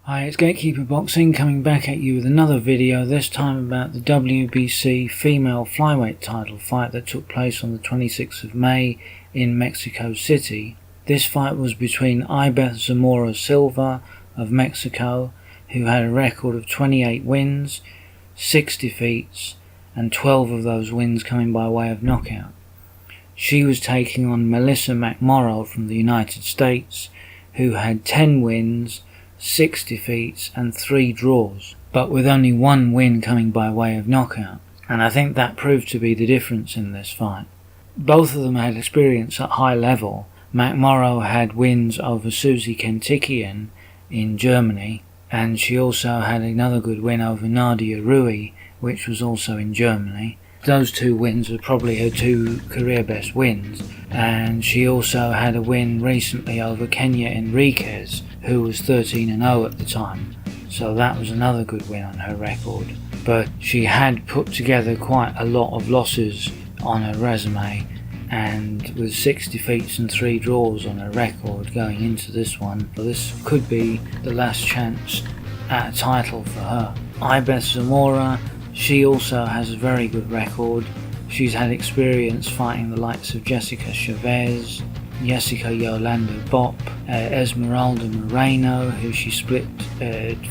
Hi, it's Gatekeeper Boxing coming back at you with another video, this time about the WBC female flyweight title fight that took place on the 26th of May in Mexico City. This fight was between IBETH ZAMORA Silva of Mexico, who had a record of 28 wins, 6 defeats, and 12 of those wins coming by way of knockout. She was taking on MCMORROW from the United States, who had 10 wins, 6 defeats and 3 draws, but with only 1 win coming by way of knockout, and I think that proved to be the difference in this fight. Both of them had experience at high level. McMorrow had wins over Susie Kentikian in Germany, and she also had another good win over Nadia Rui, which was also in Germany. Those 2 wins were probably her 2 career best wins, and she also had a win recently over Kenya Enriquez, who was 13-0 at the time, so that was another good win on her record. But she had put together quite a lot of losses on her resume, and with 6 defeats and 3 draws on her record going into this one, this could be the last chance at a title for her. IBETH ZAMORA, she also has a very good record. She's had experience fighting the likes of Jessica Chavez, Jessica Yolanda Bopp, Esmeralda Moreno, who she split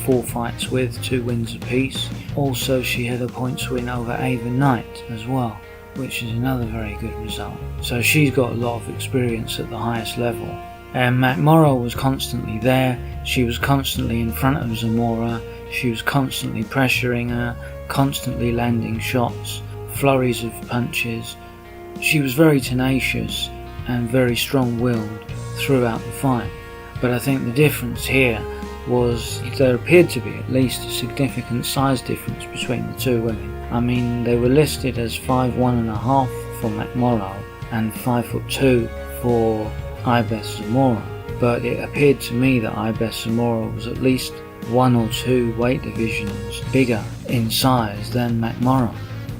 4 fights with, 2 wins apiece. Also she had a points win over Ava Knight as well, which is another very good result. So she's got a lot of experience at the highest level. McMorrow was constantly there. She was constantly in front of Zamora. She was constantly pressuring her, constantly landing shots, flurries of punches. She was very tenacious and very strong-willed throughout the fight. But I think the difference here was there appeared to be at least a significant size difference between the 2 women. I mean, they were listed as 5'1.5" for McMorrow and 5'2" for IBETH ZAMORA, but it appeared to me that IBETH ZAMORA was at least 1 or 2 weight divisions bigger in size than McMorrow,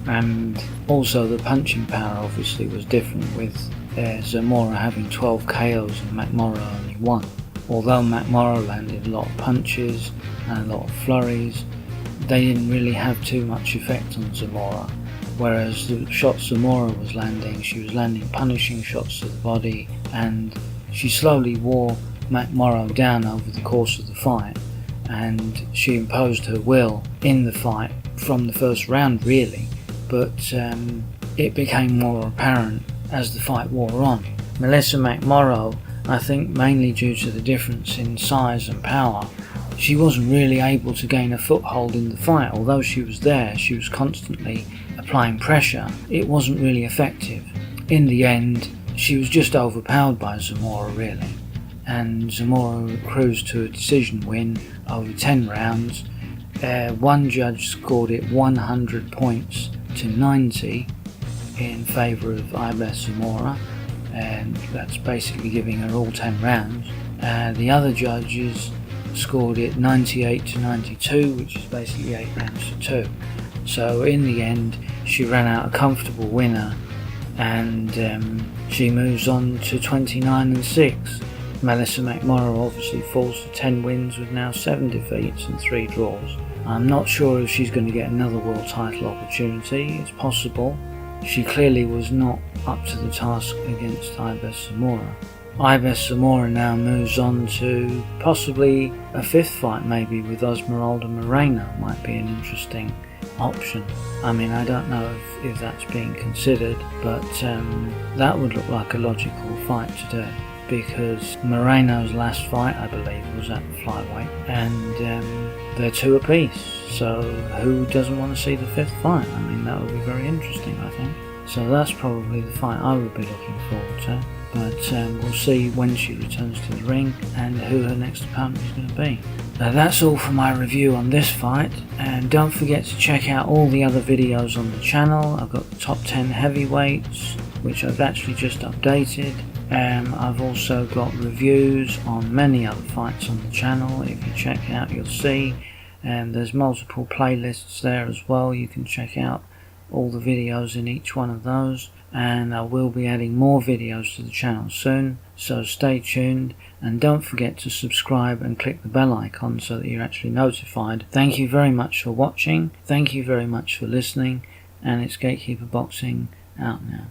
and also the punching power obviously was different, with Zamora having 12 KOs and McMorrow only 1. Although McMorrow landed a lot of punches and a lot of flurries, they didn't really have too much effect on Zamora, whereas the shots Zamora was landing, she was landing punishing shots to the body, and she slowly wore McMorrow down over the course of the fight, and she imposed her will in the fight from the first round really, but it became more apparent as the fight wore on. McMorrow, I think mainly due to the difference in size and power, she wasn't really able to gain a foothold in the fight. Although she was there, she was constantly applying pressure. It wasn't really effective. In the end, she was just overpowered by Zamora really, and Zamora cruised to a decision win over 10 rounds. One judge scored it 100 points to 90 in favour of IBETH ZAMORA, and that's basically giving her all 10 rounds. The other judges scored it 98 to 92, which is basically 8 rounds to 2. So in the end she ran out a comfortable winner, and she moves on to 29-6. McMorrow obviously falls to 10 wins with now 7 defeats and 3 draws. I'm not sure if she's going to get another world title opportunity. It's possible. She clearly was not up to the task against IBETH ZAMORA. IBETH ZAMORA now moves on to possibly a 5th fight, maybe with Esmeralda Moreno. Might be an interesting option. I mean, I don't know if that's being considered, but that would look like a logical fight to do, because Moreno's last fight, I believe, was at flyweight, and they're 2 apiece, so who doesn't want to see the 5th fight? I mean, that would be very interesting, I think. So that's probably the fight I would be looking forward to, but we'll see when she returns to the ring and who her next opponent is going to be. Now that's all for my review on this fight, and don't forget to check out all the other videos on the channel. I've got the top 10 heavyweights, which I've actually just updated. I've also got reviews on many other fights on the channel. If you check out, you'll see, and there's multiple playlists there as well you can check out all the videos in each one of those, and I will be adding more videos to the channel soon, so stay tuned and don't forget to subscribe and click the bell icon so that you're actually notified. Thank you very much for watching, thank you very much for listening, and it's Gatekeeper Boxing out now.